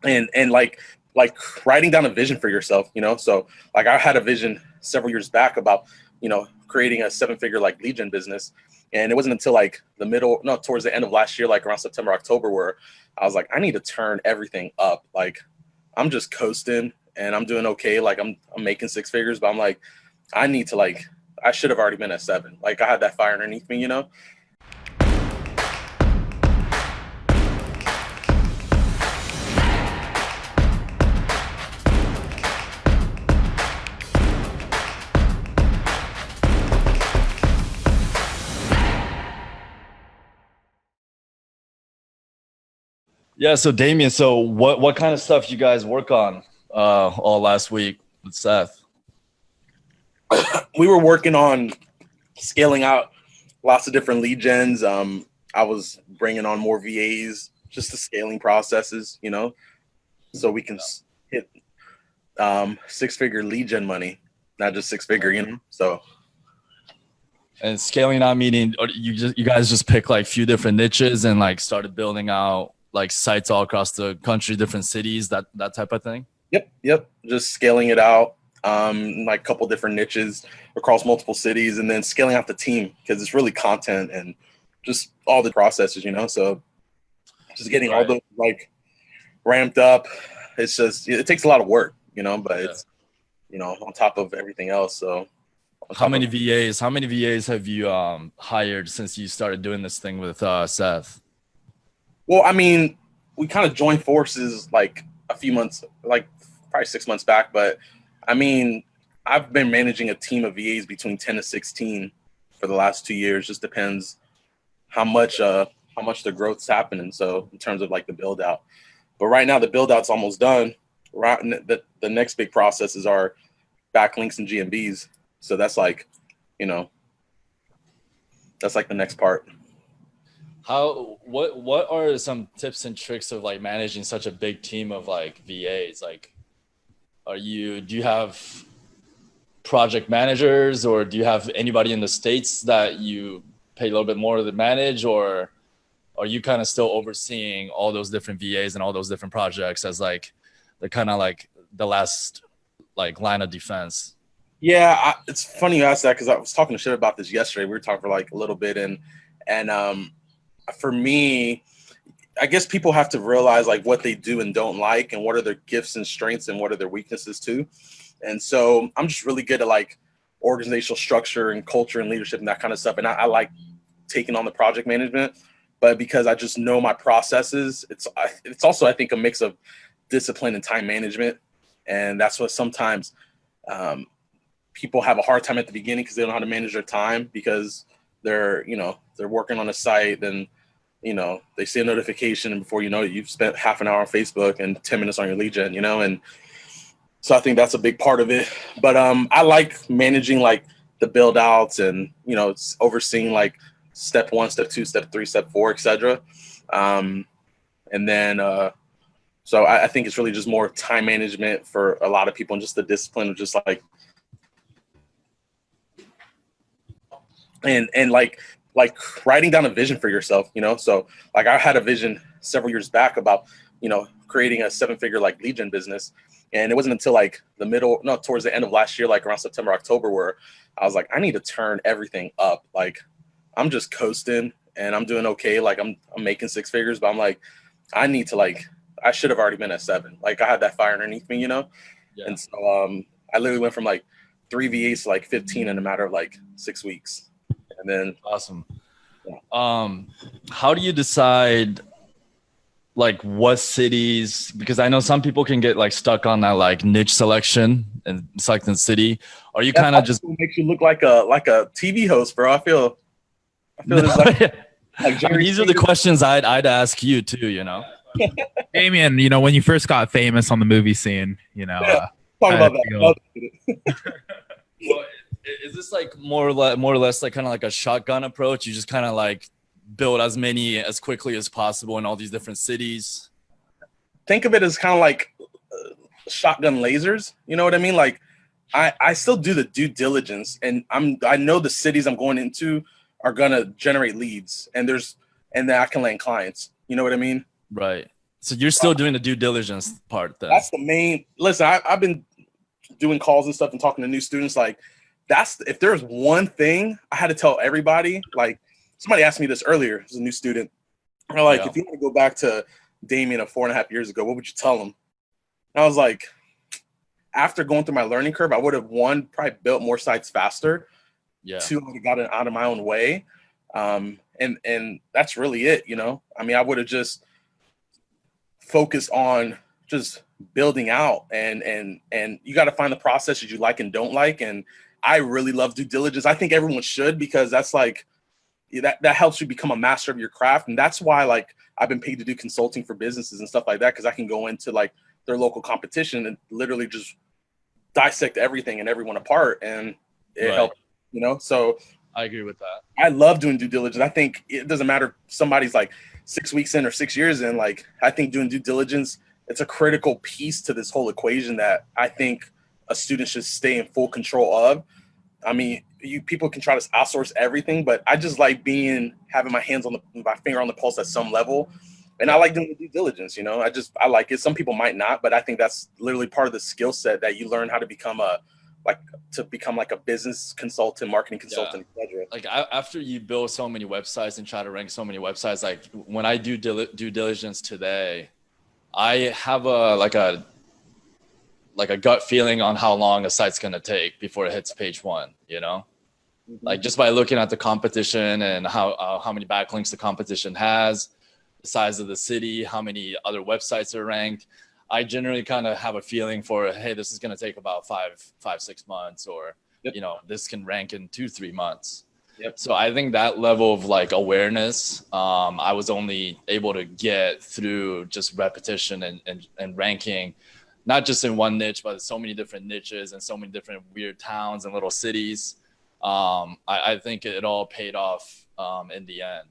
and like writing down a vision for yourself, So like I had a vision several years back about, creating a seven-figure like lead gen business. And it wasn't until like towards the end of last year, like around September, October, where I was like, I need to turn everything up. Like I'm just coasting and I'm doing okay. Like I'm making six figures, but I'm like, I need to like, I should have already been at seven. Like I had that fire underneath me. Yeah, so Damian, so what kind of stuff you guys work on all last week with Seth? We were working on scaling out lots of different lead gens. I was bringing on more VAs, just the scaling processes, so we can hit six-figure lead gen money, not just six-figure. So And scaling out meaning you guys just pick like few different niches and like started building out like sites all across the country, different cities, that type of thing. yep, just scaling it out, like a couple different niches across multiple cities, and then scaling out the team because it's really content and just all the processes. So just getting all Right. those like ramped up. It takes a lot of work, but Yeah. it's on top of everything else. So on How top of many VAs? How many VAs have you hired since you started doing this thing with Seth? Well, I mean, we kind of joined forces like a few months, like probably 6 months back. But I mean, I've been managing a team of VAs between 10 to 16 for the last 2 years. Just depends how much the growth's happening. So in terms of like the build out, but right now the build out's almost done. Right, the next big processes are backlinks and GMBs. So you know, that's like the next part. What are some tips and tricks of like managing such a big team of like VAs? Like do you have project managers or do you have anybody in the States that you pay a little bit more to manage, or are you kind of still overseeing all those different VAs and all those different projects as like the kind of like the last like line of defense? Yeah, it's funny you asked that because I was talking to shit about this yesterday. We were talking for like a little bit, and for me, I guess people have to realize like what they do and don't like, and what are their gifts and strengths, and what are their weaknesses too. And so I'm just really good at like organizational structure and culture and leadership and that kind of stuff. And I like taking on the project management, but because I just know my processes, it's also I think a mix of discipline and time management, and that's what sometimes um, people have a hard time at the beginning because they don't know how to manage their time because they're working on a site, then they see a notification, and before you know it, you've spent half an hour on Facebook and 10 minutes on your lead gen. And so I think that's a big part of it. But I like managing like the build outs and it's overseeing like step one, step two, step three, step four, etc. um, and then so I think it's really just more time management for a lot of people, and just the discipline of just like and like writing down a vision for yourself. So like I had a vision several years back about creating a seven-figure like lead gen business. And it wasn't until like towards the end of last year, like around September, October, where I was like, I need to turn everything up. Like I'm just coasting and I'm doing okay. Like I'm making six figures, but I'm like, I need to like, I should have already been at seven. Like I had that fire underneath me. Yeah. And so I literally went from like three VAs to like 15 in a matter of like 6 weeks. And then Awesome. yeah. How do you decide like what cities, because I know some people can get like stuck on that like niche selection and selecting city. Are you That kind of just also makes you look like a TV host, bro. I feel no, this like I mean, Jerry these are the Springer. questions I'd ask you too. Damian, when you first got famous on the movie scene, Talk how did about it that. feel? Well, is this like more or less like kind of like a shotgun approach? You just kind of like build as many as quickly as possible in all these different cities. Think of it as kind of like shotgun lasers. You know what I mean? Like I still do the due diligence, and I know the cities I'm going into are gonna generate leads, and then I can land clients. You know what I mean? Right. So you're still doing the due diligence part then? That's the main. Listen, I've been doing calls and stuff and talking to new students. Like, that's if there's one thing I had to tell everybody. Like, somebody asked me this earlier as a new student. They're like, Yeah. if you want to go back to Damian of 4.5 years ago, what would you tell him? And I was like, after going through my learning curve, I would have probably built more sites faster. Yeah. Two, I would have gotten out of my own way. And that's really it, you know. I mean, I would have just focused on just building out, and you got to find the processes you like and don't like. And I really love due diligence. I think everyone should, because that's like that helps you become a master of your craft. And that's why, like, I've been paid to do consulting for businesses and stuff like that, because I can go into like their local competition and literally just dissect everything and everyone apart, and it helps, you know. So I agree with that. I love doing due diligence. I think it doesn't matter if somebody's like 6 weeks in or 6 years in. Like, I think doing due diligence, it's a critical piece to this whole equation that I think a student should stay in full control of. I mean, people can try to outsource everything, but I just like having my finger on the pulse at some level. And I like doing the due diligence, you know. I like it. Some people might not, but I think that's literally part of the skill set that you learn how to become like a business consultant, marketing consultant, etc. Like after you build so many websites and try to rank so many websites, like when I do due diligence today, I have a gut feeling on how long a site's going to take before it hits page one, you know. Mm-hmm. Like just by looking at the competition and how many backlinks the competition has, the size of the city, how many other websites are ranked, I generally kind of have a feeling for, hey, this is going to take about 5-6 months, or, you know, this can rank in 2-3 months. Yep. So I think that level of like awareness, I was only able to get through just repetition and ranking, not just in one niche, but so many different niches and so many different weird towns and little cities. I think it all paid off in the end.